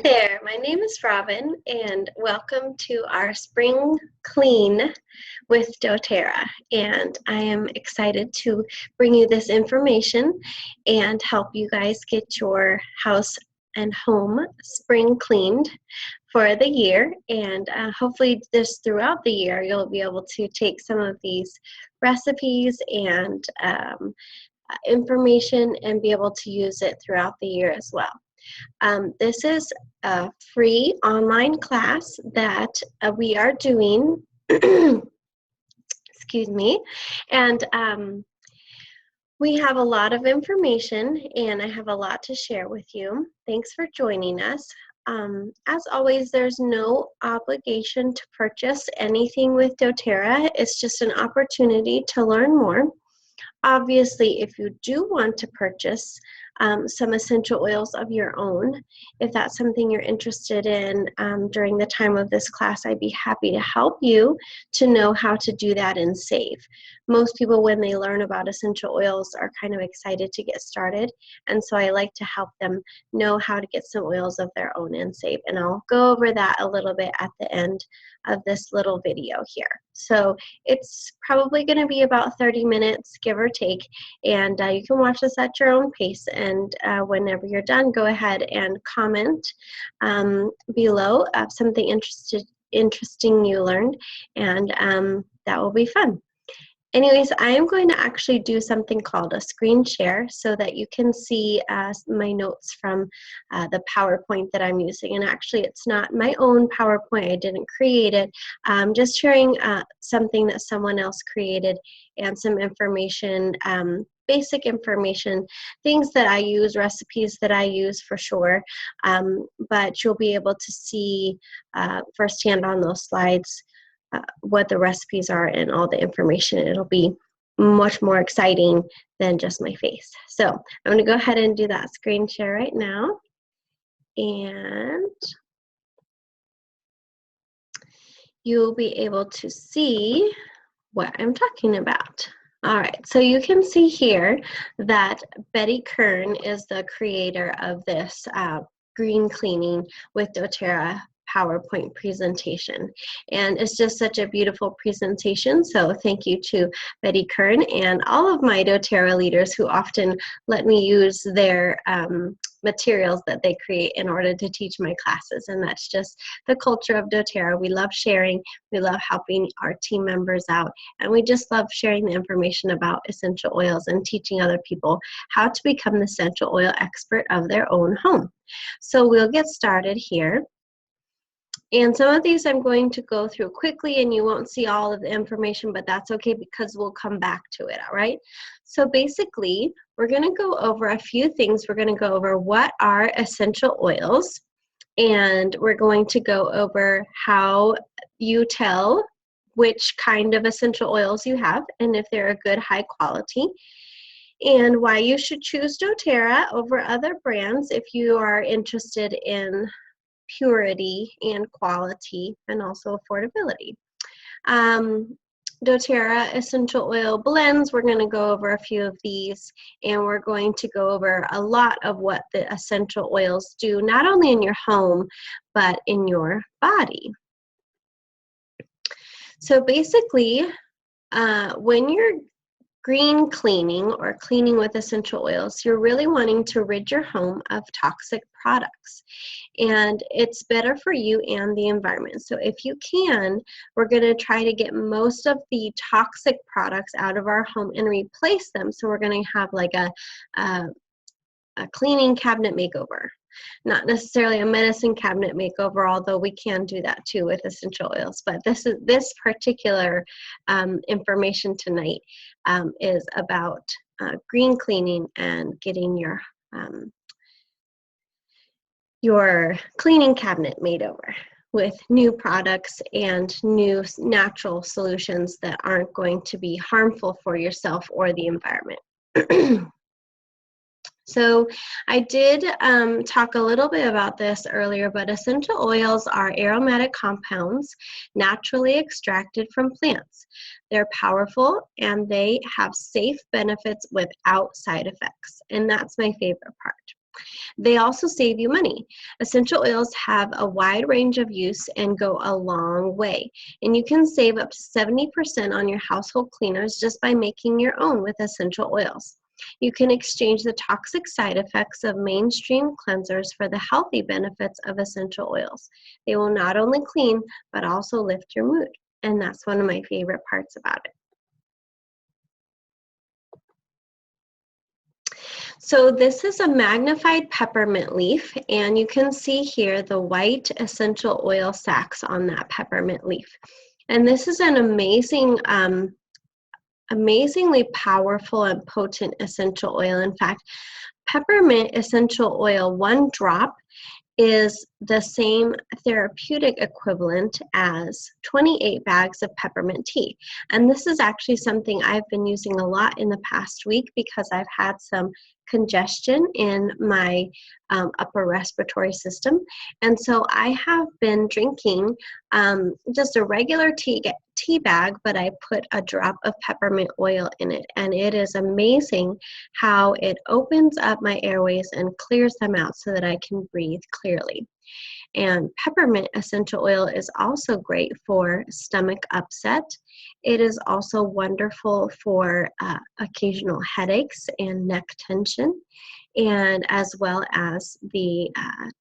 Hi there, my name is Robin, and welcome to our Spring Clean with doTERRA. And I am excited to bring you this information and help you guys get your house and home spring cleaned for the year. And hopefully just throughout the year, you'll be able to take some of these recipes and information and be able to use it throughout the year as well. This is a free online class that we are doing, excuse me, and we have a lot of information and I have a lot to share with you. Thanks for joining us. As always, there's no obligation to purchase anything with doTERRA. It's just an opportunity to learn more. Obviously, if you do want to purchase some essential oils of your own, if that's something you're interested in during the time of this class, I'd be happy to help you to know how to do that and save. Most people, when they learn about essential oils, are kind of excited to get started, and so I like to help them know how to get some oils of their own and save. And I'll go over that a little bit at the end of this little video here. So it's probably going to be about 30 minutes, give or take, and you can watch this at your own pace. And whenever you're done, go ahead and comment below of something interesting you learned, and that will be fun. Anyways, I am going to actually do something called a screen share so that you can see my notes from the PowerPoint that I'm using. And actually, it's not my own PowerPoint. I didn't create it. I'm just sharing something that someone else created and some information, basic information, things that I use, recipes that I use for sure. But you'll be able to see firsthand on those slides what the recipes are and all the information. It'll be much more exciting than just my face. So I'm going to go ahead and do that screen share right now. And you'll be able to see what I'm talking about. All right, so you can see here that Betty Kern is the creator of this green cleaning with doTERRA PowerPoint presentation, and it's just such a beautiful presentation. So thank you to Betty Kern and all of my doTERRA leaders who often let me use their materials that they create in order to teach my classes. And that's just the culture of doTERRA. We love sharing, we love helping our team members out, and we just love sharing the information about essential oils and teaching other people how to become the essential oil expert of their own home. So we'll get started here. And some of these I'm going to go through quickly and you won't see all of the information, but that's okay because we'll come back to it, all right? So basically, we're going to go over a few things. We're going to go over what are essential oils, and we're going to go over how you tell which kind of essential oils you have and if they're a good high quality, and why you should choose doTERRA over other brands if you are interested in purity and quality and also affordability. doTERRA essential oil blends, we're going to go over a few of these, and we're going to go over a lot of what the essential oils do, not only in your home, but in your body. So basically, when you're green cleaning or cleaning with essential oils, you're really wanting to rid your home of toxic products, and it's better for you and the environment. So if you can, we're going to try to get most of the toxic products out of our home and replace them. So we're going to have like a cleaning cabinet makeover. Not necessarily a medicine cabinet makeover, although we can do that too with essential oils. But this particular information tonight is about green cleaning and getting your cleaning cabinet made over with new products and new natural solutions that aren't going to be harmful for yourself or the environment. So I did talk a little bit about this earlier, but essential oils are aromatic compounds naturally extracted from plants. They're powerful and they have safe benefits without side effects, and that's my favorite part. They also save you money. Essential oils have a wide range of use and go a long way. And you can save up to 70% on your household cleaners just by making your own with essential oils. You can exchange the toxic side effects of mainstream cleansers for the healthy benefits of essential oils. They will not only clean, but also lift your mood. And that's one of my favorite parts about it. So this is a magnified peppermint leaf, and you can see here the white essential oil sacs on that peppermint leaf. And this is an amazingly powerful and potent essential oil. In fact, peppermint essential oil, 1 drop, is the same therapeutic equivalent as 28 bags of peppermint tea. And this is actually something I've been using a lot in the past week because I've had some congestion in my upper respiratory system. And so I have been drinking just a regular tea bag, but I put a drop of peppermint oil in it. And it is amazing how it opens up my airways and clears them out so that I can breathe clearly. And peppermint essential oil is also great for stomach upset. It is also wonderful for occasional headaches and neck tension, and as well as the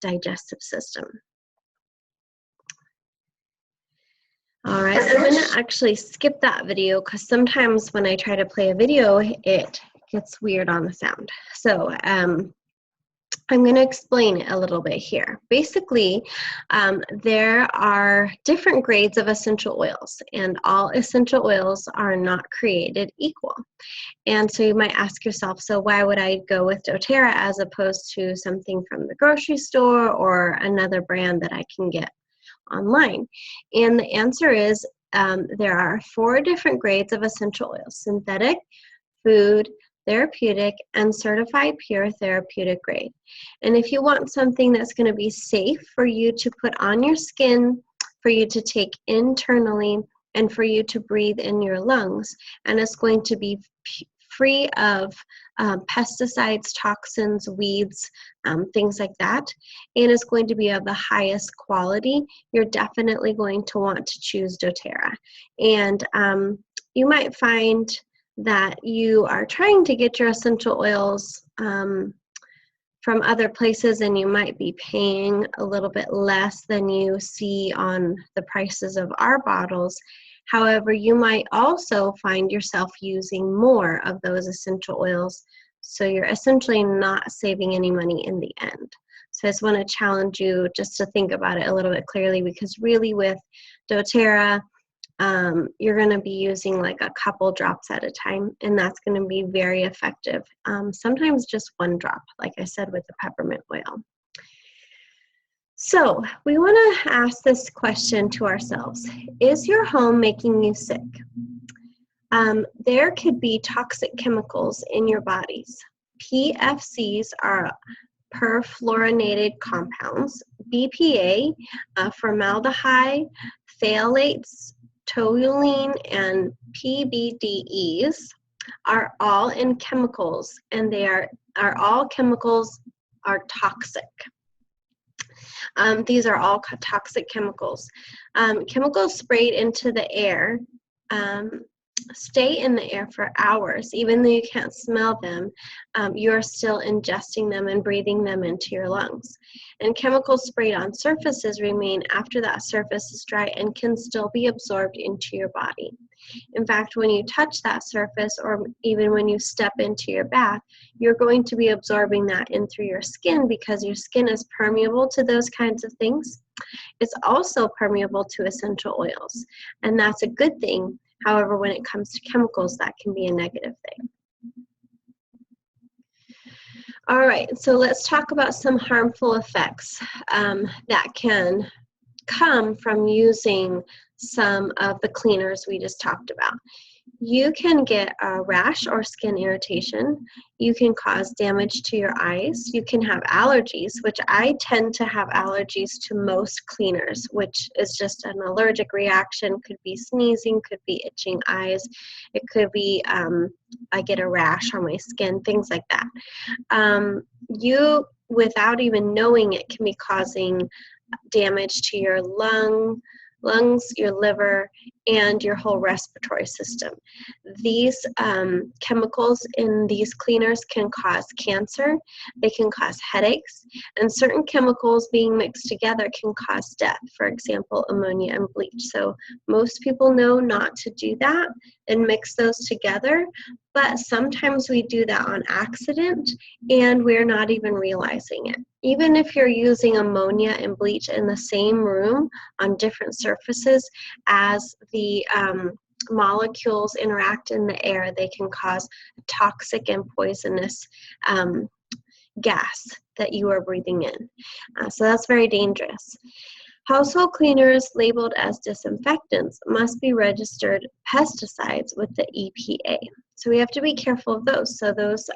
digestive system. All right, I'm going to actually skip that video because sometimes when I try to play a video, it gets weird on the sound. So I'm going to explain it a little bit here. Basically, there are different grades of essential oils, and all essential oils are not created equal. And so you might ask yourself, so why would I go with doTERRA as opposed to something from the grocery store or another brand that I can get online? And the answer is there are 4 different grades of essential oils: synthetic, food, therapeutic, and certified pure therapeutic grade. And if you want something that's going to be safe for you to put on your skin, for you to take internally, and for you to breathe in your lungs, and it's going to be free of pesticides, toxins, weeds, things like that, and it's going to be of the highest quality, you're definitely going to want to choose doTERRA. And you might find that you are trying to get your essential oils from other places, and you might be paying a little bit less than you see on the prices of our bottles. However, you might also find yourself using more of those essential oils, so you're essentially not saving any money in the end. So I just want to challenge you just to think about it a little bit clearly, because really with doTERRA, you're going to be using like a couple drops at a time, and that's going to be very effective. Sometimes just 1 drop, like I said with the peppermint oil. So we want to ask this question to ourselves: is your home making you sick? There could be toxic chemicals in your bodies. PFCs are perfluorinated compounds. BPA, formaldehyde, phthalates, toluene, and PBDEs are all in chemicals, and they are all chemicals are toxic. These are all toxic chemicals. Chemicals sprayed into the air stay in the air for hours. Even though you can't smell them, you're still ingesting them and breathing them into your lungs. And chemicals sprayed on surfaces remain after that surface is dry and can still be absorbed into your body. In fact, when you touch that surface, or even when you step into your bath, you're going to be absorbing that in through your skin, because your skin is permeable to those kinds of things. It's also permeable to essential oils, and that's a good thing. However, when it comes to chemicals, that can be a negative thing. All right, so let's talk about some harmful effects that can come from using some of the cleaners we just talked about. You can get a rash or skin irritation. You can cause damage to your eyes. You can have allergies, which I tend to have allergies to most cleaners, which is just an allergic reaction. Could be sneezing, could be itching eyes. It could be I get a rash on my skin, things like that. You without even knowing it, can be causing damage to your lungs, your liver, and your whole respiratory system. These chemicals in these cleaners can cause cancer, they can cause headaches, and certain chemicals being mixed together can cause death, for example, ammonia and bleach. So most people know not to do that and mix those together, but sometimes we do that on accident and we're not even realizing it. Even if you're using ammonia and bleach in the same room on different surfaces, as the molecules interact in the air, they can cause toxic and poisonous gas that you are breathing in. So that's very dangerous. Household cleaners labeled as disinfectants must be registered pesticides with the EPA. So we have to be careful of those. So those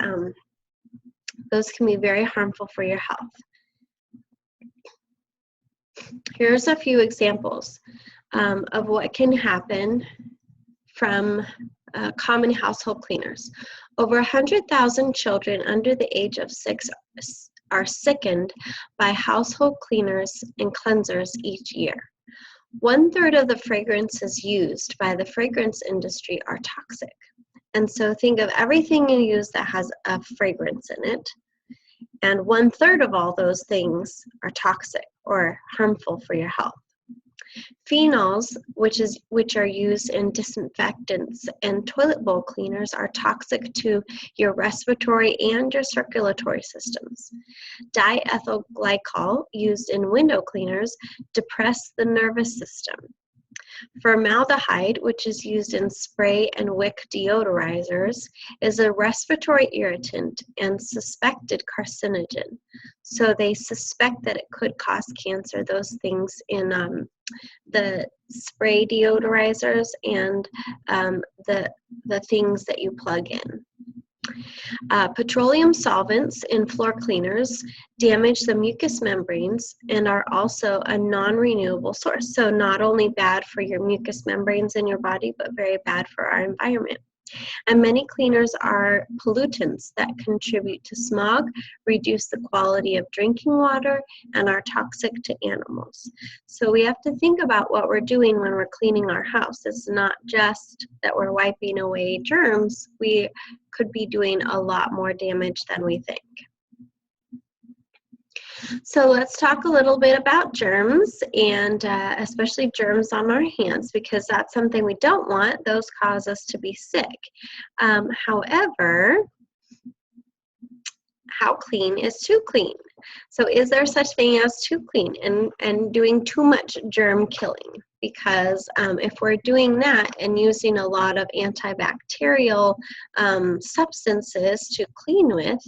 can be very harmful for your health. Here's a few examples of what can happen from common household cleaners. Over 100,000 children under the age of 6 are sickened by household cleaners and cleansers each year. 1/3 of the fragrances used by the fragrance industry are toxic. And so think of everything you use that has a fragrance in it, and 1/3 of all those things are toxic or harmful for your health. Phenols, which are used in disinfectants and toilet bowl cleaners, are toxic to your respiratory and your circulatory systems. Diethyl glycol, used in window cleaners, depress the nervous system. Formaldehyde, which is used in spray and wick deodorizers, is a respiratory irritant and suspected carcinogen. So they suspect that it could cause cancer, those things in the spray deodorizers and the things that you plug in. Petroleum solvents in floor cleaners damage the mucous membranes and are also a non-renewable source. So not only bad for your mucous membranes in your body, but very bad for our environment. And many cleaners are pollutants that contribute to smog, reduce the quality of drinking water, and are toxic to animals. So we have to think about what we're doing when we're cleaning our house. It's not just that we're wiping away germs. We could be doing a lot more damage than we think. So let's talk a little bit about germs, and especially germs on our hands, because that's something we don't want. Those cause us to be sick. However, how clean is too clean? So is there such thing as too clean and doing too much germ killing? Because if we're doing that and using a lot of antibacterial substances to clean with,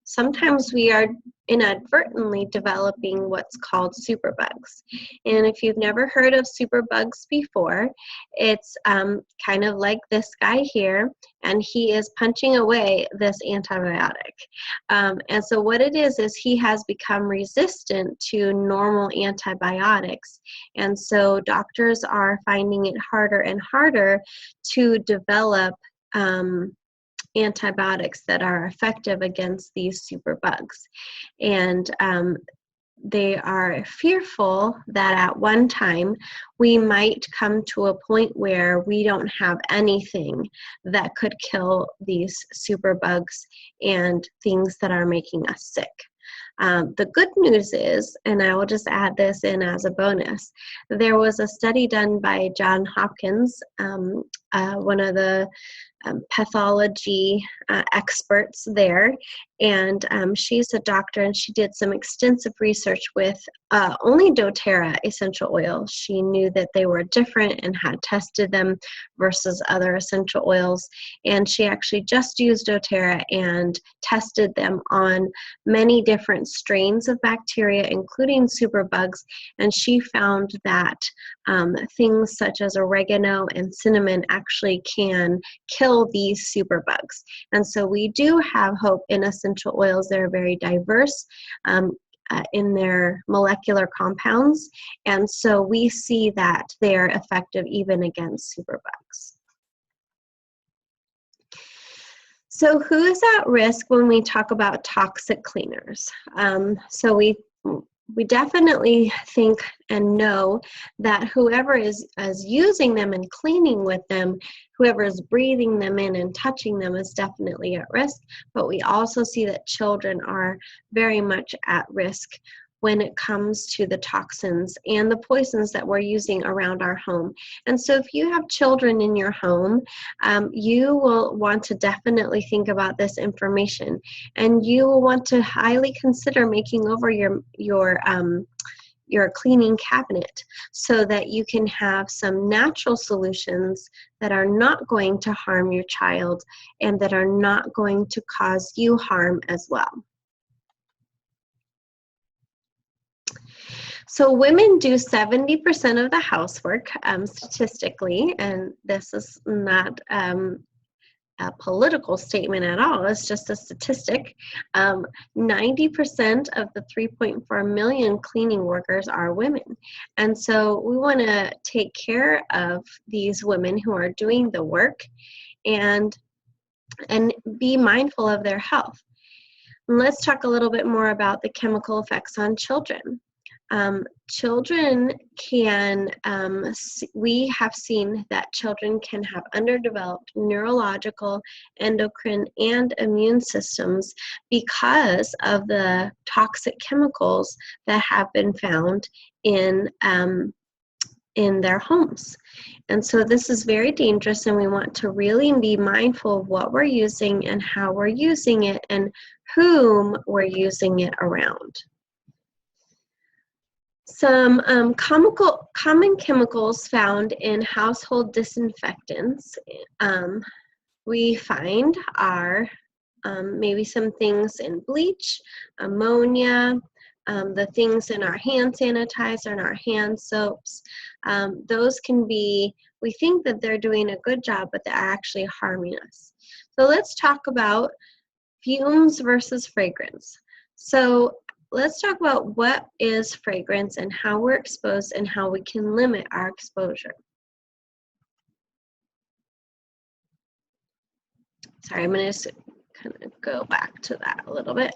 sometimes we are inadvertently developing what's called superbugs. And if you've never heard of superbugs before, it's kind of like this guy here, and he is punching away this antibiotic. And so what it is he has become resistant to normal antibiotics. And so doctors are finding it harder and harder to develop antibiotics that are effective against these superbugs. And they are fearful that at one time we might come to a point where we don't have anything that could kill these superbugs and things that are making us sick. The good news is, and I will just add this in as a bonus, there was a study done by Johns Hopkins, one of the pathology experts there, and she's a doctor, and she did some extensive research with only doTERRA essential oils. She knew that they were different and had tested them versus other essential oils, and she actually just used doTERRA and tested them on many different strains of bacteria, including superbugs, and she found that things such as oregano and cinnamon actually can kill these superbugs. And so we do have hope in essential oils. They're very diverse in their molecular compounds, and so we see that they're effective even against superbugs. So who is at risk when we talk about toxic cleaners? So we definitely think and know that whoever is using them and cleaning with them, whoever is breathing them in and touching them is definitely at risk. But we also see that children are very much at risk when it comes to the toxins and the poisons that we're using around our home. And so if you have children in your home, you will want to definitely think about this information, and you will want to highly consider making over your cleaning cabinet so that you can have some natural solutions that are not going to harm your child and that are not going to cause you harm as well. So women do 70% of the housework statistically, and this is not a political statement at all. It's just a statistic. 90% of the 3.4 million cleaning workers are women. And so we want to take care of these women who are doing the work and be mindful of their health. And let's talk a little bit more about the chemical effects on children. Children can, we have seen that children can have underdeveloped neurological, endocrine, and immune systems because of the toxic chemicals that have been found in their homes. And so this is very dangerous, and we want to really be mindful of what we're using and how we're using it and whom we're using it around. Some common chemicals found in household disinfectants we find are maybe some things in bleach, ammonia, the things in our hand sanitizer and our hand soaps. Those can be, we think that they're doing a good job, but they're actually harming us. So let's talk about fumes versus fragrance. So let's talk about what is fragrance and how we're exposed and how we can limit our exposure. Sorry, I'm going to just kind of go back to that a little bit.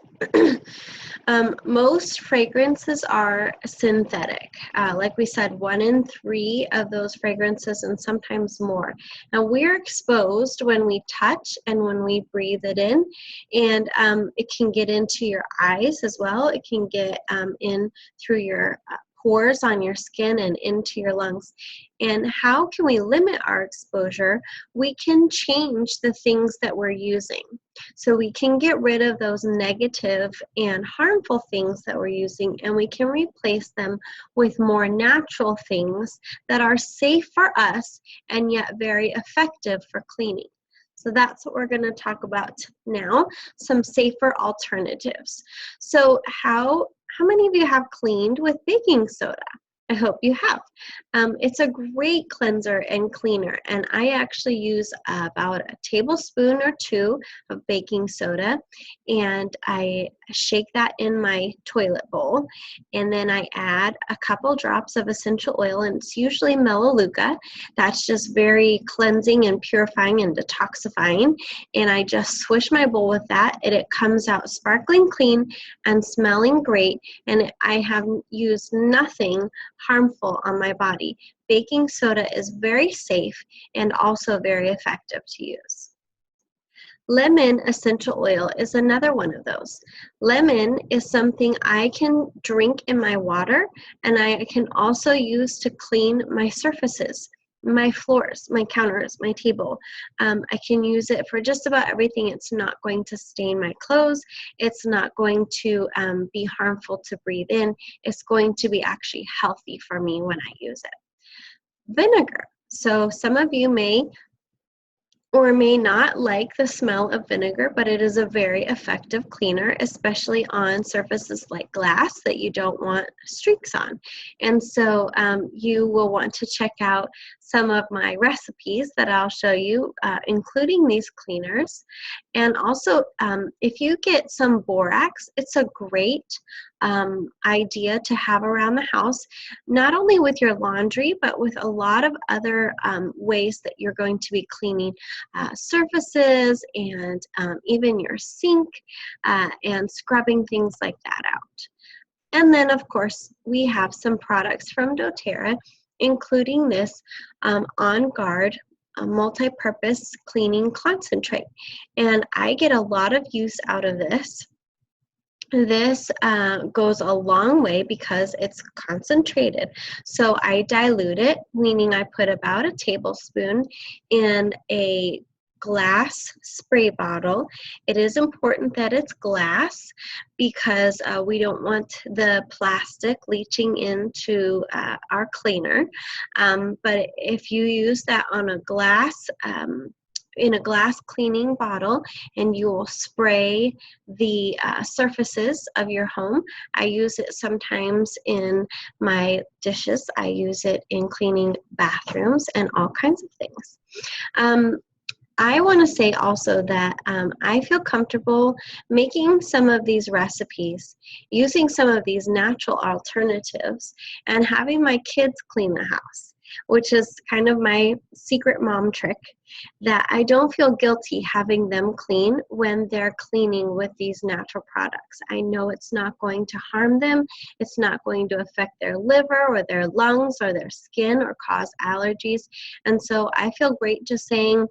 Most fragrances are synthetic. Like we said, 1 in 3 of those fragrances and sometimes more. Now we're exposed when we touch and when we breathe it in, and it can get into your eyes as well. It can get in through your pores on your skin and into your lungs. And how can we limit our exposure? We can change the things that we're using. So we can get rid of those negative and harmful things that we're using, and we can replace them with more natural things that are safe for us and yet very effective for cleaning. So that's what we're going to talk about now, some safer alternatives. So how many of you have cleaned with baking soda? I hope you have. It's a great cleanser and cleaner, and I actually use about a tablespoon or 2 of baking soda, and I shake that in my toilet bowl, and then I add a couple drops of essential oil, and it's usually Melaleuca. That's just very cleansing and purifying and detoxifying, and I just swish my bowl with that, and it comes out sparkling clean and smelling great, and I have used nothing harmful on my body. Baking soda is very safe and also very effective to use. Lemon essential oil is another one of those. Lemon is something I can drink in my water, and I can also use to clean my surfaces, my floors, my counters, my table. I can use it for just about everything. It's not going to stain my clothes. It's not going to be harmful to breathe in. It's going to be actually healthy for me when I use it. Vinegar. So some of you may or may not like the smell of vinegar, but it is a very effective cleaner, especially on surfaces like glass that you don't want streaks on. And so you will want to check out some of my recipes that I'll show you, including these cleaners. And also, if you get some borax, it's a great idea to have around the house, not only with your laundry, but with a lot of other ways that you're going to be cleaning. surfaces and even your sink and scrubbing things like that out. And then, of course, we have some products from doTERRA, including this On Guard multi-purpose cleaning concentrate. And I get a lot of use out of this. This goes a long way because it's concentrated. So I dilute it, meaning I put about a tablespoon in a glass spray bottle. It is important that it's glass because we don't want the plastic leaching into our cleaner. But if you use that on a glass, in a glass cleaning bottle, and you will spray the surfaces of your home. I use it sometimes in my dishes. I use it in cleaning bathrooms and all kinds of things. I want to say also that I feel comfortable making some of these recipes, using some of these natural alternatives, and having my kids clean the house, which is kind of my secret mom trick, that I don't feel guilty having them clean when they're cleaning with these natural products. I know it's not going to harm them. It's not going to affect their liver or their lungs or their skin or cause allergies. And so I feel great just saying,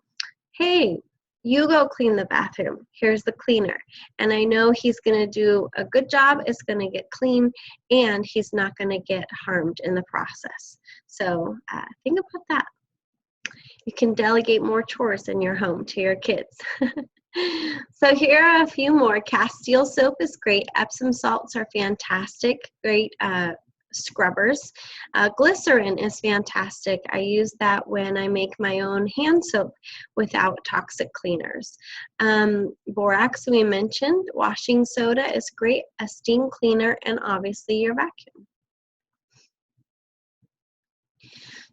hey, you go clean the bathroom. Here's the cleaner. And I know he's going to do a good job. It's going to get clean, and he's not going to get harmed in the process. So think about that. You can delegate more chores in your home to your kids. So here are a few more. Castile soap is great. Epsom salts are fantastic. Great scrubbers. Glycerin is fantastic. I use that when I make my own hand soap without toxic cleaners. Borax we mentioned. Washing soda is great. A steam cleaner, and obviously your vacuum.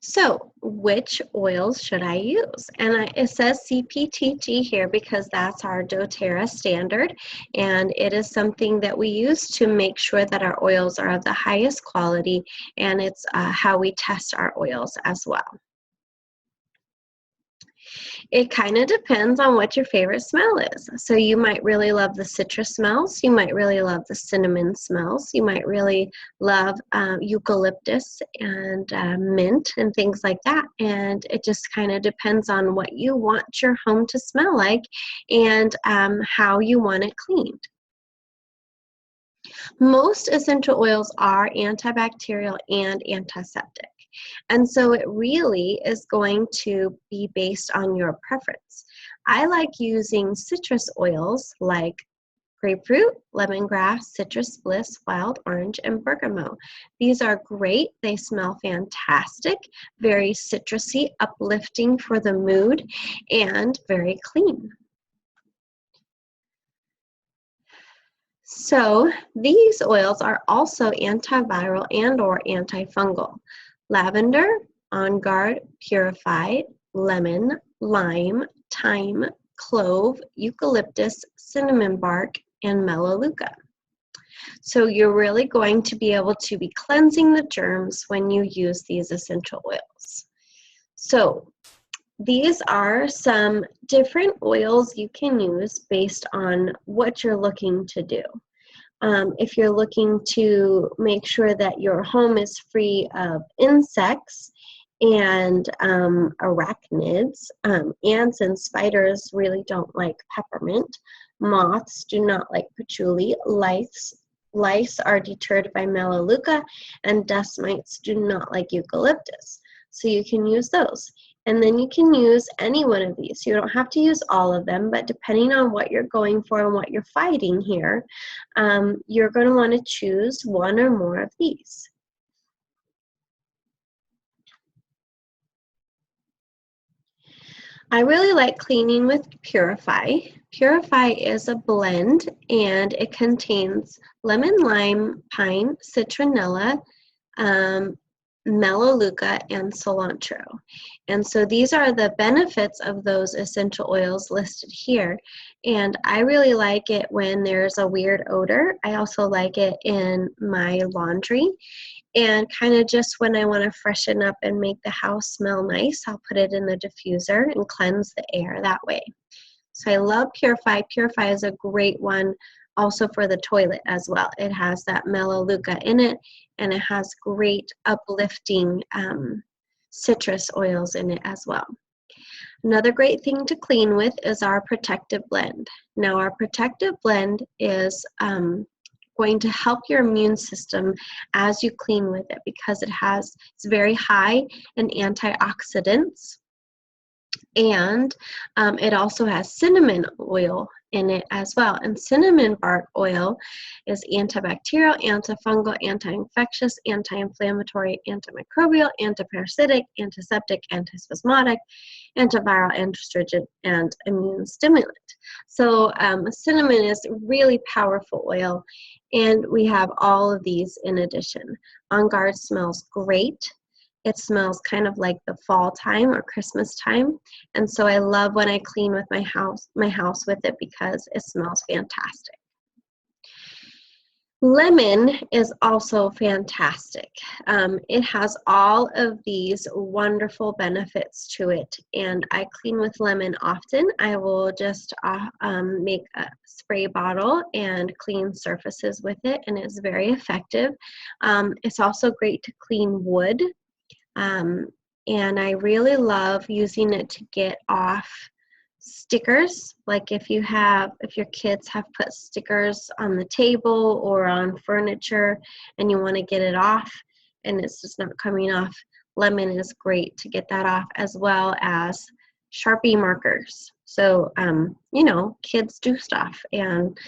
So, which oils should I use? And it says CPTG here because that's our doTERRA standard, and it is something that we use to make sure that our oils are of the highest quality, and it's how we test our oils as well. It kind of depends on what your favorite smell is. So you might really love the citrus smells. You might really love the cinnamon smells. You might really love eucalyptus and mint and things like that. And it just kind of depends on what you want your home to smell like and how you want it cleaned. Most essential oils are antibacterial and antiseptic. And so it really is going to be based on your preference. I like using citrus oils like grapefruit, lemongrass, citrus bliss, wild orange, and bergamot. These are great. They smell fantastic, very citrusy, uplifting for the mood, and very clean. So these oils are also antiviral and or antifungal. Lavender, On Guard, Purified, lemon, lime, thyme, clove, eucalyptus, cinnamon bark, and melaleuca. So you're really going to be able to be cleansing the germs when you use these essential oils. So these are some different oils you can use based on what you're looking to do. If you're looking to make sure that your home is free of insects and arachnids, ants and spiders really don't like peppermint. Moths do not like patchouli. Lice are deterred by melaleuca, and dust mites do not like eucalyptus. So you can use those. And then you can use any one of these. You don't have to use all of them, but depending on what you're going for and what you're fighting here, you're going to want to choose one or more of these. I really like cleaning with Purify. Purify is a blend, and it contains lemon, lime, pine, citronella, melaleuca, and cilantro. And so these are the benefits of those essential oils listed here. And I really like it when there's a weird odor. I also like it in my laundry. And kind of just when I want to freshen up and make the house smell nice, I'll put it in the diffuser and cleanse the air that way. So I love Purify. Purify is a great one also for the toilet as well. It has that melaleuca in it, and it has great uplifting citrus oils in it as well. Another great thing to clean with is our protective blend. Now our protective blend is going to help your immune system as you clean with it because it's very high in antioxidants, and it also has cinnamon oil in it as well. And cinnamon bark oil is antibacterial, antifungal, anti-infectious, anti-inflammatory, antimicrobial, antiparasitic, antiseptic, antispasmodic, antiviral, astringent, and immune stimulant. So cinnamon is a really powerful oil, and we have all of these in addition. On Guard smells great. It smells kind of like the fall time or Christmas time. And so I love when I clean with my house with it because it smells fantastic. Lemon is also fantastic. It has all of these wonderful benefits to it, and I clean with lemon often. I will just make a spray bottle and clean surfaces with it, and it's very effective. It's also great to clean wood. And I really love using it to get off stickers. Like if your kids have put stickers on the table or on furniture and you want to get it off and it's just not coming off, lemon is great to get that off, as well as Sharpie markers. So, kids do stuff and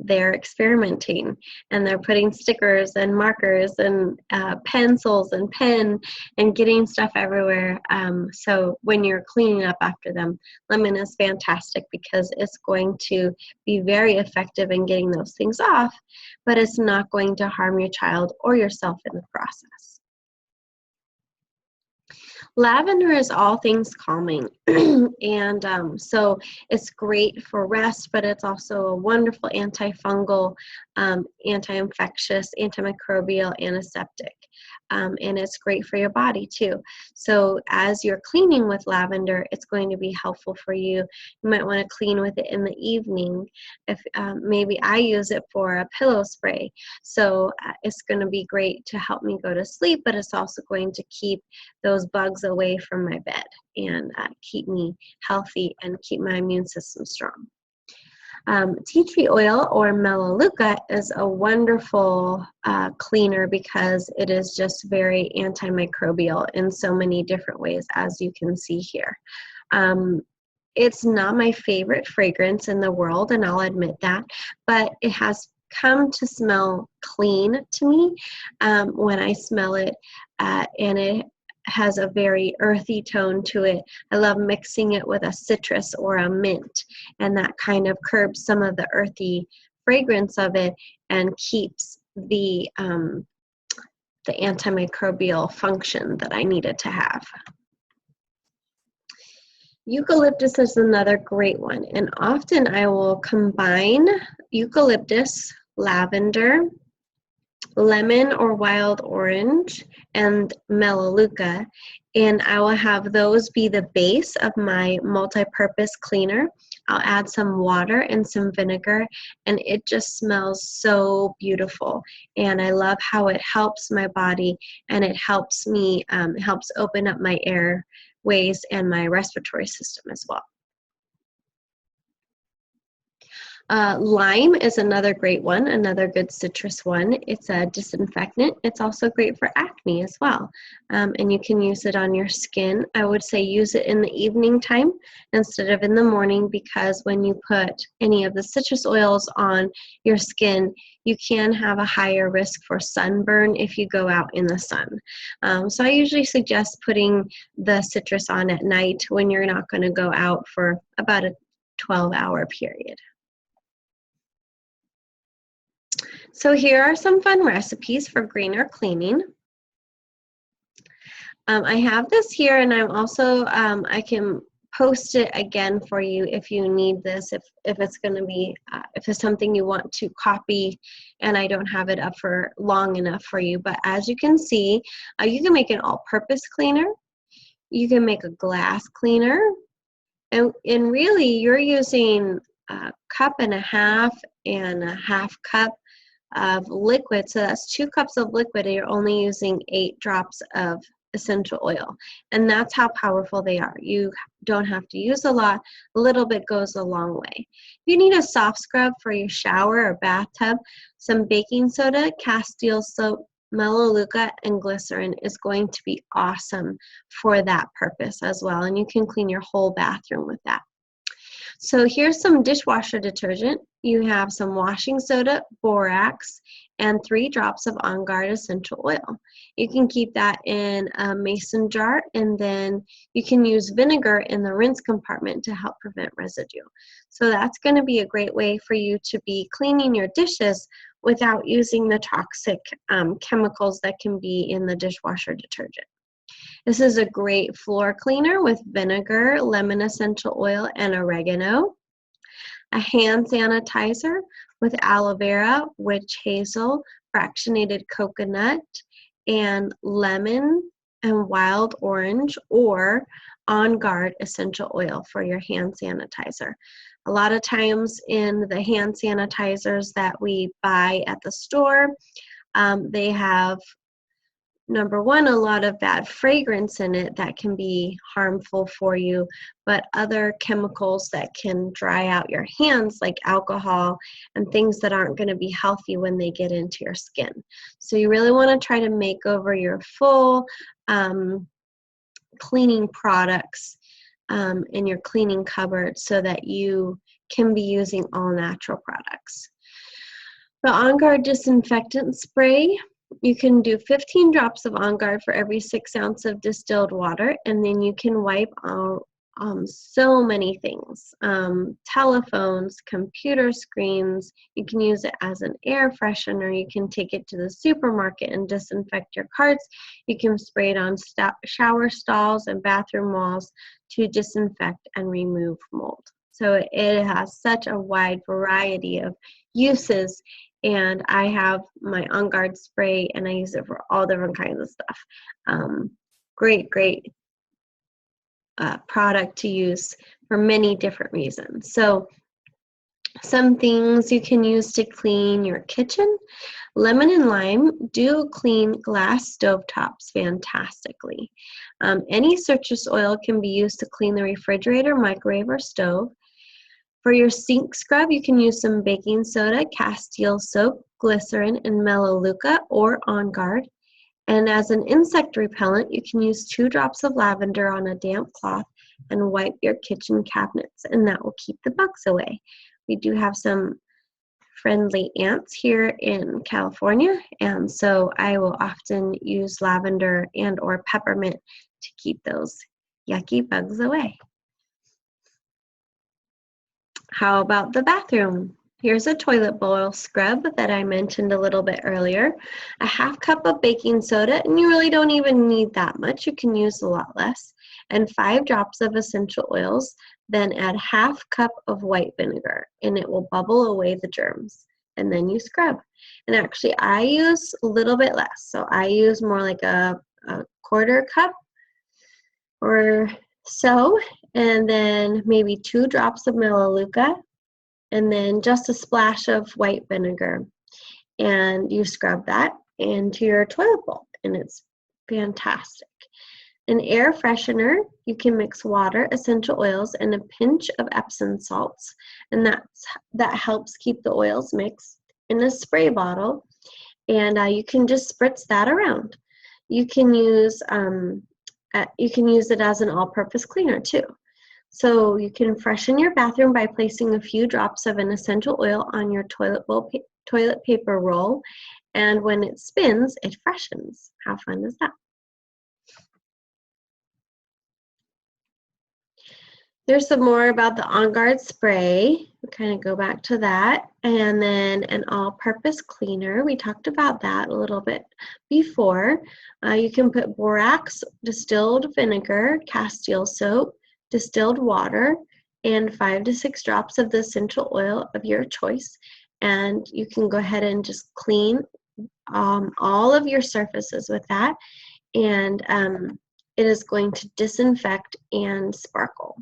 they're experimenting and they're putting stickers and markers and pencils and pen and getting stuff everywhere. So when you're cleaning up after them, lemon is fantastic because it's going to be very effective in getting those things off, but it's not going to harm your child or yourself in the process. Lavender is all things calming, and so it's great for rest, but it's also a wonderful antifungal, anti-infectious, antimicrobial, antiseptic, and it's great for your body too. So as you're cleaning with lavender, it's going to be helpful for you. You might want to clean with it in the evening. If maybe I use it for a pillow spray, so it's going to be great to help me go to sleep, but it's also going to keep those bugs away from my bed and keep me healthy and keep my immune system strong. Tea tree oil or melaleuca is a wonderful cleaner because it is just very antimicrobial in so many different ways, as you can see here. It's not my favorite fragrance in the world, and I'll admit that, but it has come to smell clean to me when I smell it, and it has a very earthy tone to it. I love mixing it with a citrus or a mint, and that kind of curbs some of the earthy fragrance of it and keeps the antimicrobial function that I needed to have. Eucalyptus is another great one, and often I will combine eucalyptus, lavender, lemon or wild orange, and melaleuca, and I will have those be the base of my multi-purpose cleaner. I'll add some water and some vinegar, and it just smells so beautiful, and I love how it helps my body, and it helps me, helps open up my airways and my respiratory system as well. Lime is another great one, another good citrus one. It's a disinfectant. It's also great for acne as well. And you can use it on your skin. I would say use it in the evening time instead of in the morning, because when you put any of the citrus oils on your skin, you can have a higher risk for sunburn if you go out in the sun. So I usually suggest putting the citrus on at night when you're not going to go out for about a 12-hour period. So here are some fun recipes for greener cleaning. I have this here, and I'm also, I can post it again for you if you need this, if it's going to be, if it's something you want to copy and I don't have it up for long enough for you. But as you can see, you can make an all-purpose cleaner. You can make a glass cleaner. And really, you're using a cup and a half cup of liquid. So that's 2 cups of liquid, and you're only using 8 drops of essential oil. And that's how powerful they are. You don't have to use a lot. A little bit goes a long way. If you need a soft scrub for your shower or bathtub, some baking soda, Castile soap, Melaleuca, and glycerin is going to be awesome for that purpose as well. And you can clean your whole bathroom with that. So here's some dishwasher detergent. You have some washing soda, borax, and 3 drops of On Guard essential oil. You can keep that in a mason jar, and then you can use vinegar in the rinse compartment to help prevent residue. So that's going to be a great way for you to be cleaning your dishes without using the toxic chemicals that can be in the dishwasher detergent. This is a great floor cleaner with vinegar, lemon essential oil, and oregano. A hand sanitizer with aloe vera, witch hazel, fractionated coconut, and lemon and wild orange, or On Guard essential oil for your hand sanitizer. A lot of times in the hand sanitizers that we buy at the store, they have, number one, a lot of bad fragrance in it that can be harmful for you, but other chemicals that can dry out your hands, like alcohol and things that aren't going to be healthy when they get into your skin. So you really want to try to make over your full cleaning products in your cleaning cupboard so that you can be using all natural products. The On Guard disinfectant spray, you can do 15 drops of On Guard for every 6 ounces of distilled water, and then you can wipe out so many things. Telephones, computer screens. You can use it as an air freshener. You can take it to the supermarket and disinfect your carts. You can spray it on shower stalls and bathroom walls to disinfect and remove mold. So it has such a wide variety of uses, and I have my On Guard spray, and I use it for all different kinds of stuff. Great product to use for many different reasons. So some things you can use to clean your kitchen. Lemon and lime do clean glass stovetops fantastically. Any citrus oil can be used to clean the refrigerator, microwave, or stove. For your sink scrub, you can use some baking soda, Castile soap, glycerin, and Melaleuca, or On Guard. And as an insect repellent, you can use 2 drops of lavender on a damp cloth and wipe your kitchen cabinets, and that will keep the bugs away. We do have some friendly ants here in California, and so I will often use lavender and or peppermint to keep those yucky bugs away. How about the bathroom? Here's a toilet bowl scrub that I mentioned a little bit earlier. A 1/2 cup of baking soda, and you really don't even need that much. You can use a lot less. And 5 drops of essential oils. Then add 1/2 cup of white vinegar, and it will bubble away the germs. And then you scrub. And actually, I use a little bit less. So I use more like a 1/4 cup or so, and then maybe 2 drops of Melaleuca, and then just a splash of white vinegar. And you scrub that into your toilet bowl, and it's fantastic. An air freshener, you can mix water, essential oils, and a pinch of Epsom salts, and that helps keep the oils mixed in a spray bottle, and you can just spritz that around. You can use it as an all-purpose cleaner too. So you can freshen your bathroom by placing a few drops of an essential oil on your toilet paper roll, and when it spins, it freshens. How fun is that? There's some more about the On Guard spray. We kind of go back to that. And then an all-purpose cleaner. We talked about that a little bit before. You can put borax, distilled vinegar, castile soap, distilled water, and 5 to 6 drops of the essential oil of your choice. And you can go ahead and just clean all of your surfaces with that. And it is going to disinfect and sparkle.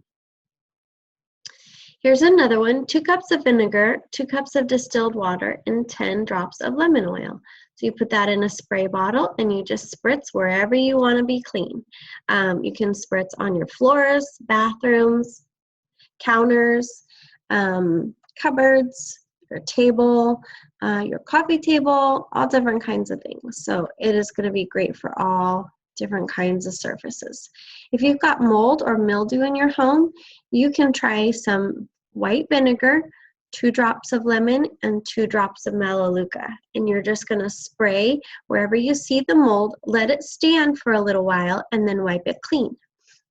Here's another one, 2 cups of vinegar, 2 cups of distilled water, and 10 drops of lemon oil. So you put that in a spray bottle and you just spritz wherever you want to be clean. You can spritz on your floors, bathrooms, counters, cupboards, your table, your coffee table, all different kinds of things. So it is going to be great for all different kinds of surfaces. If you've got mold or mildew in your home, you can try some white vinegar, 2 drops of lemon, and 2 drops of melaleuca. And you're just going to spray wherever you see the mold, let it stand for a little while, and then wipe it clean.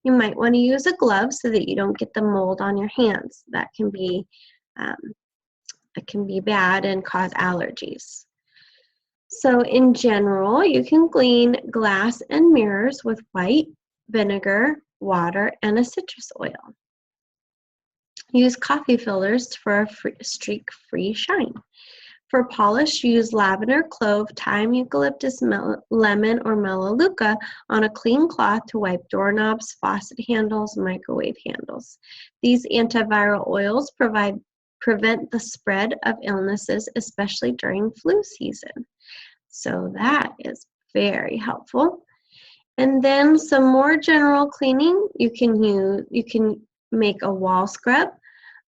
You might want to use a glove so that you don't get the mold on your hands. That can be bad and cause allergies. So in general, you can clean glass and mirrors with white vinegar, water, and a citrus oil. Use coffee filters for a streak-free shine. For polish, use lavender, clove, thyme, eucalyptus, lemon, or melaleuca on a clean cloth to wipe doorknobs, faucet handles, microwave handles. These antiviral oils prevent the spread of illnesses, especially during flu season. So that is very helpful. And then some more general cleaning. You can make a wall scrub.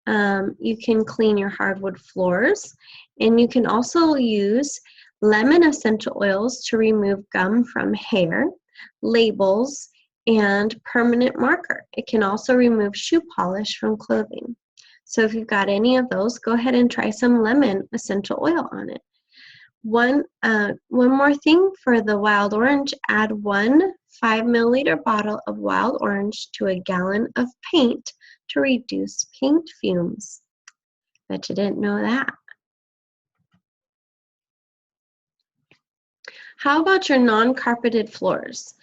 You can clean your hardwood floors, and you can also use lemon essential oils to remove gum from hair, labels, and permanent marker. It can also remove shoe polish from clothing. So if you've got any of those, go ahead and try some lemon essential oil on it. One more thing for the wild orange, add 1 5 milliliter bottle of wild orange to a gallon of paint to reduce paint fumes. Bet you didn't know that. How about your non-carpeted floors?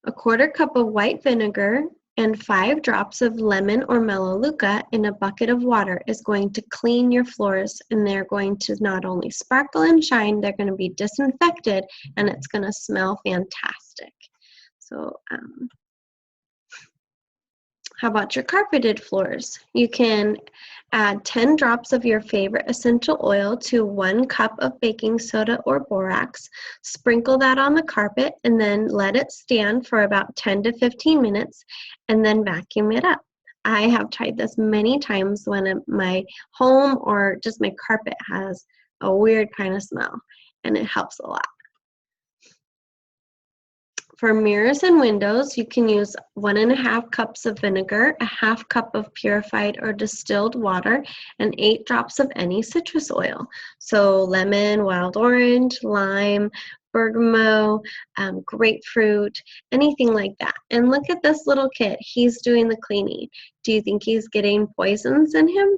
A 1/4 cup of white vinegar and 5 drops of lemon or melaleuca in a bucket of water is going to clean your floors, and they're going to not only sparkle and shine, they're going to be disinfected, and it's going to smell fantastic. So how about your carpeted floors? You can add 10 drops of your favorite essential oil to 1 cup of baking soda or borax. Sprinkle that on the carpet and then let it stand for about 10 to 15 minutes and then vacuum it up. I have tried this many times when my home or just my carpet has a weird kind of smell, and it helps a lot. For mirrors and windows, you can use 1 1/2 cups of vinegar, a 1/2 cup of purified or distilled water, and 8 drops of any citrus oil. So lemon, wild orange, lime, bergamot, grapefruit, anything like that. And look at this little kid. He's doing the cleaning. Do you think he's getting poisons in him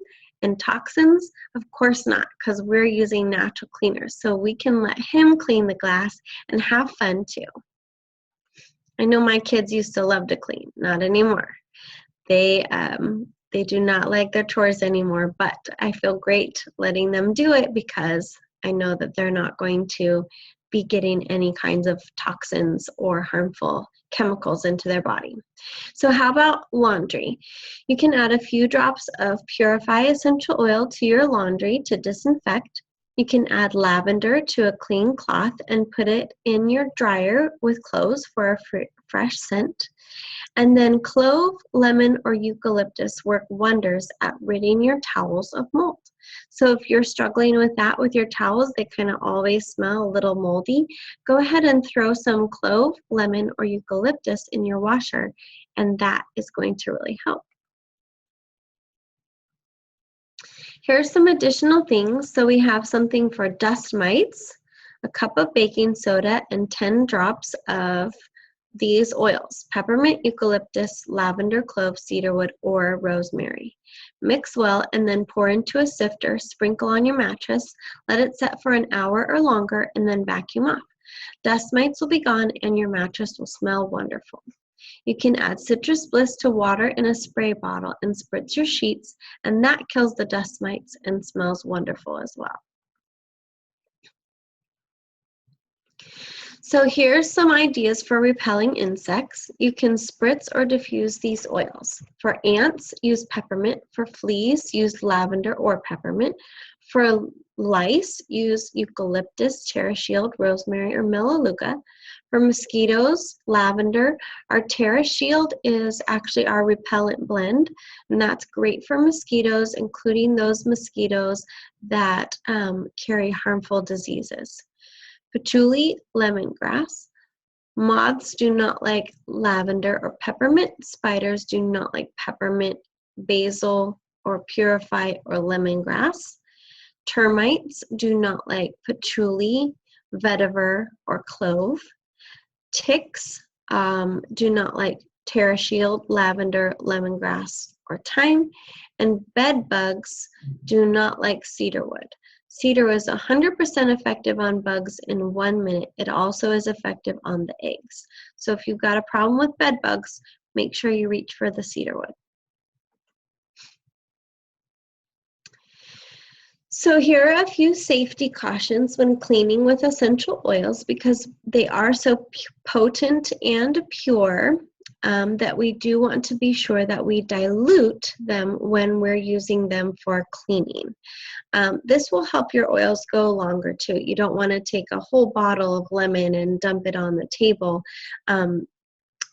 and toxins? Of course not, because we're using natural cleaners. So we can let him clean the glass and have fun too. I know my kids used to love to clean, not anymore. They do not like their chores anymore, but I feel great letting them do it because I know that they're not going to be getting any kinds of toxins or harmful chemicals into their body. So how about laundry? You can add a few drops of Purify essential oil to your laundry to disinfect. You can add lavender to a clean cloth and put it in your dryer with cloves for a fresh scent. And then clove, lemon, or eucalyptus work wonders at ridding your towels of mold. So if you're struggling with that with your towels, they kind of always smell a little moldy, go ahead and throw some clove, lemon, or eucalyptus in your washer, and that is going to really help. Here's some additional things. So we have something for dust mites, a cup of baking soda, and 10 drops of these oils: peppermint, eucalyptus, lavender, clove, cedarwood, or rosemary. Mix well and then pour into a sifter, sprinkle on your mattress, let it set for an hour or longer, and then vacuum off. Dust mites will be gone and your mattress will smell wonderful. You can add citrus bliss to water in a spray bottle and spritz your sheets, and that kills the dust mites and smells wonderful as well. So here's some ideas for repelling insects. You can spritz or diffuse these oils. For ants, use peppermint. For fleas, use lavender or peppermint. For lice, use eucalyptus, Terra Shield, rosemary, or melaleuca. For mosquitoes, lavender. Our Terra Shield is actually our repellent blend, and that's great for mosquitoes, including those mosquitoes that carry harmful diseases. Patchouli, lemongrass. Moths do not like lavender or peppermint. Spiders do not like peppermint, basil, or purify or lemongrass. Termites do not like patchouli, vetiver, or clove. Ticks do not like Terra Shield, lavender, lemongrass, or thyme. And bed bugs do not like cedarwood. Cedar is 100% effective on bugs in 1 minute. It also is effective on the eggs. So if you've got a problem with bed bugs, make sure you reach for the cedarwood. So here are a few safety cautions when cleaning with essential oils, because they are so potent and pure that we do want to be sure that we dilute them when we're using them for cleaning. This will help your oils go longer too. You don't want to take a whole bottle of lemon and dump it on the table.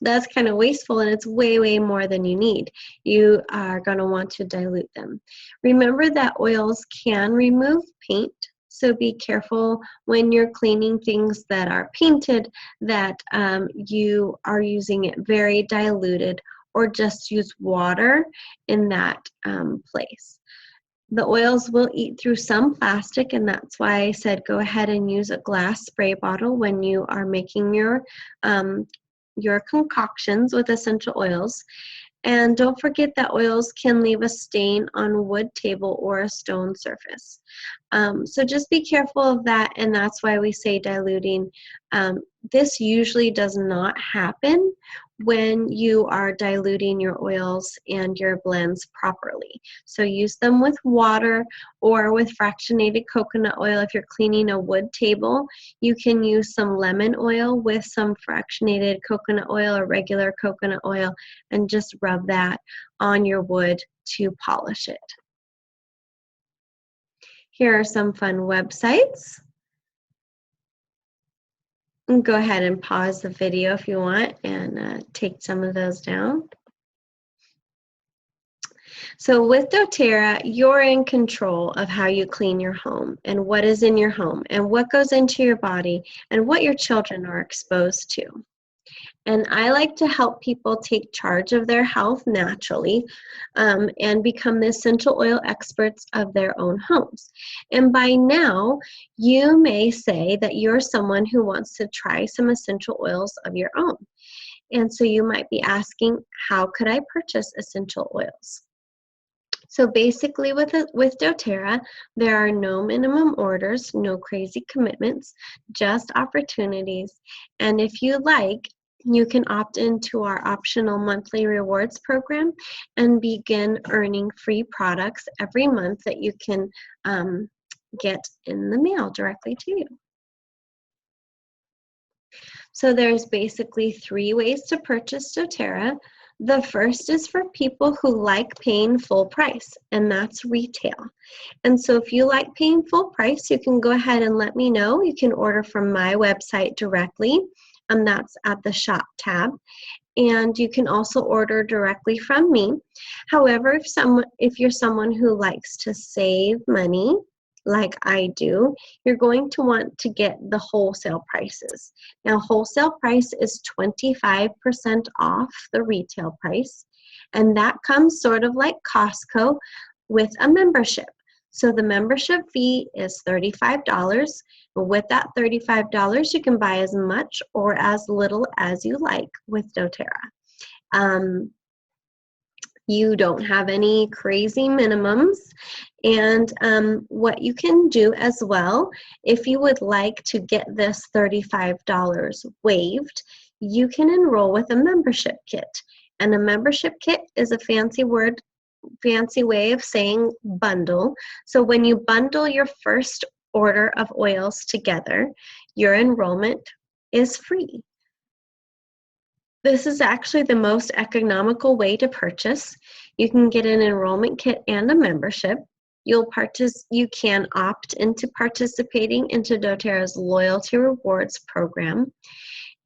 That's kind of wasteful, and it's way, way more than you need. You are going to want to dilute them. Remember that oils can remove paint, so be careful when you're cleaning things that are painted that you are using it very diluted, or just use water in that place. The oils will eat through some plastic, and that's why I said go ahead and use a glass spray bottle when you are making your concoctions with essential oils. And don't forget that oils can leave a stain on a wood table or a stone surface. So just be careful of that, and that's why we say diluting. This usually does not happen when you are diluting your oils and your blends properly. So use them with water or with fractionated coconut oil. If you're cleaning a wood table, you can use some lemon oil with some fractionated coconut oil or regular coconut oil and just rub that on your wood to polish it. Here are some fun websites. Go ahead and pause the video if you want and take some of those down. So with doTERRA, you're in control of how you clean your home and what is in your home and what goes into your body and what your children are exposed to. And I like to help people take charge of their health naturally and become the essential oil experts of their own homes. And by now, you may say that you're someone who wants to try some essential oils of your own. And so you might be asking, how could I purchase essential oils? So basically with doTERRA, there are no minimum orders, no crazy commitments, just opportunities. And if you like, you can opt into our optional monthly rewards program and begin earning free products every month that you can get in the mail directly to you. So there's basically 3 ways to purchase doTERRA. The first is for people who like paying full price, and that's retail. And so if you like paying full price, you can go ahead and let me know. You can order from my website directly, and that's at the shop tab. And you can also order directly from me. However, if you're someone who likes to save money, like I do, you're going to want to get the wholesale prices. Now, wholesale price is 25% off the retail price, and that comes sort of like Costco with a membership. So the membership fee is $35. With that $35, you can buy as much or as little as you like with doTERRA. You don't have any crazy minimums. And what you can do as well, if you would like to get this $35 waived, you can enroll with a membership kit. And a membership kit is a fancy way of saying bundle. So when you bundle your first order of oils together, your enrollment is free. This is actually the most economical way to purchase. You can get an enrollment kit and a membership. You can opt into participating into doTERRA's Loyalty Rewards program.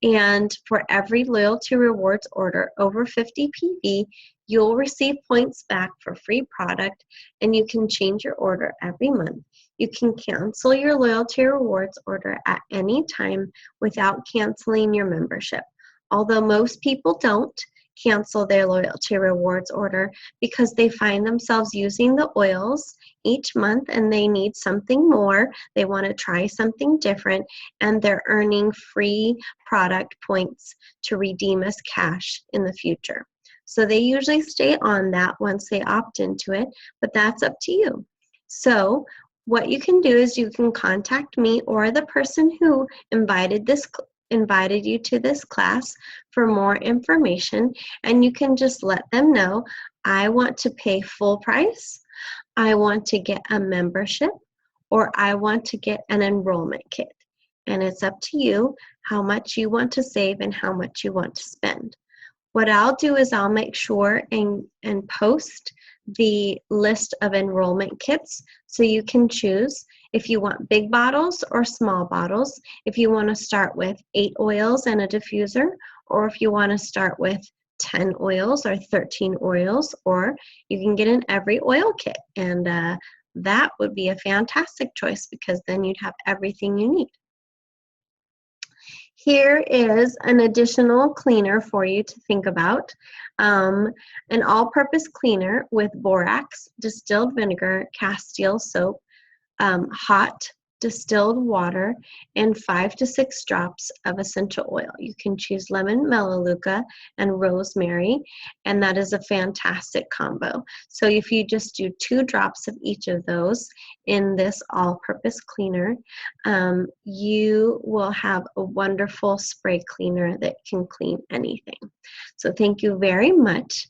And for every Loyalty Rewards order over 50 PV, you'll receive points back for free product, and you can change your order every month. You can cancel your Loyalty Rewards order at any time without canceling your membership. Although most people don't cancel their Loyalty Rewards order because they find themselves using the oils each month and they need something more, they want to try something different, and they're earning free product points to redeem as cash in the future. So they usually stay on that once they opt into it, but that's up to you. So what you can do is you can contact me or the person who invited you to this class for more information, and you can just let them know, I want to pay full price, I want to get a membership, or I want to get an enrollment kit. And it's up to you how much you want to save and how much you want to spend. What I'll do is I'll make sure and post the list of enrollment kits so you can choose if you want big bottles or small bottles, if you want to start with 8 oils and a diffuser, or if you want to start with 10 oils or 13 oils, or you can get an every oil kit. And that would be a fantastic choice because then you'd have everything you need. Here is an additional cleaner for you to think about. An all-purpose cleaner with borax, distilled vinegar, castile soap, hot distilled water, and 5 to 6 drops of essential oil. You can choose lemon, melaleuca, and rosemary, and that is a fantastic combo. So if you just do 2 drops of each of those in this all-purpose cleaner, you will have a wonderful spray cleaner that can clean anything. So thank you very much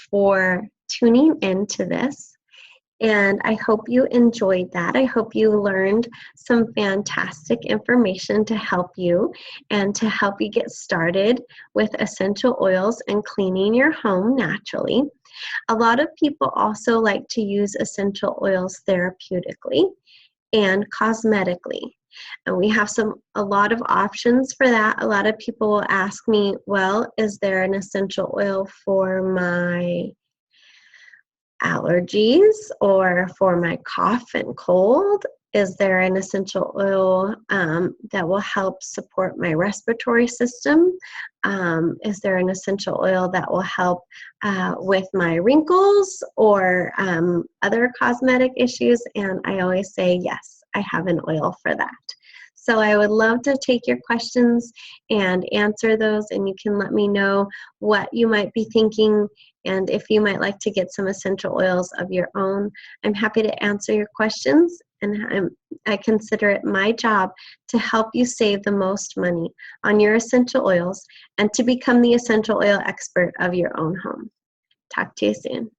for tuning into this. And I hope you enjoyed that. I hope you learned some fantastic information to help you and to help you get started with essential oils and cleaning your home naturally. A lot of people also like to use essential oils therapeutically and cosmetically. And we have a lot of options for that. A lot of people will ask me, well, is there an essential oil for my allergies or for my cough and cold? Is there an essential oil that will help support my respiratory system? Is there an essential oil that will help with my wrinkles or other cosmetic issues? And I always say, yes, I have an oil for that. So I would love to take your questions and answer those, and you can let me know what you might be thinking and if you might like to get some essential oils of your own. I'm happy to answer your questions, and I consider it my job to help you save the most money on your essential oils and to become the essential oil expert of your own home. Talk to you soon.